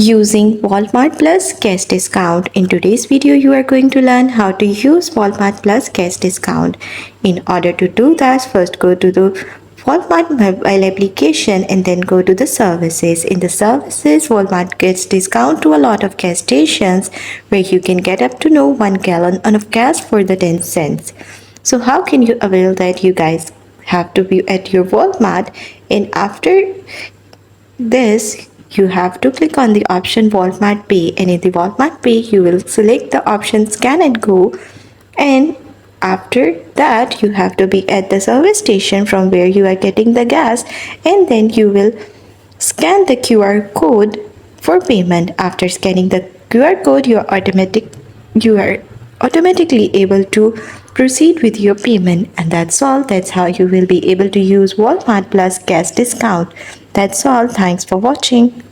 Using Walmart Plus Cash Discount. In today's video, you are going to learn how to use Walmart Plus Cash Discount. In order to do that, first go to the Walmart mobile application and then go to the services. In the services, Walmart gets discount to a lot of gas stations where you can get up to 1 gallon of gas for the 10 cents. So how can you avail that? You guys have to be at your Walmart, and after this you have to click on the option Walmart Pay, and in the Walmart Pay you will select the option Scan and Go, and after that you have to be at the service station from where you are getting the gas, and then you will scan the QR code for payment. After scanning the QR code, you are automatically able to proceed with your payment, and that's all. That's how you will be able to use Walmart Plus Cash Discount. That's all. Thanks for watching.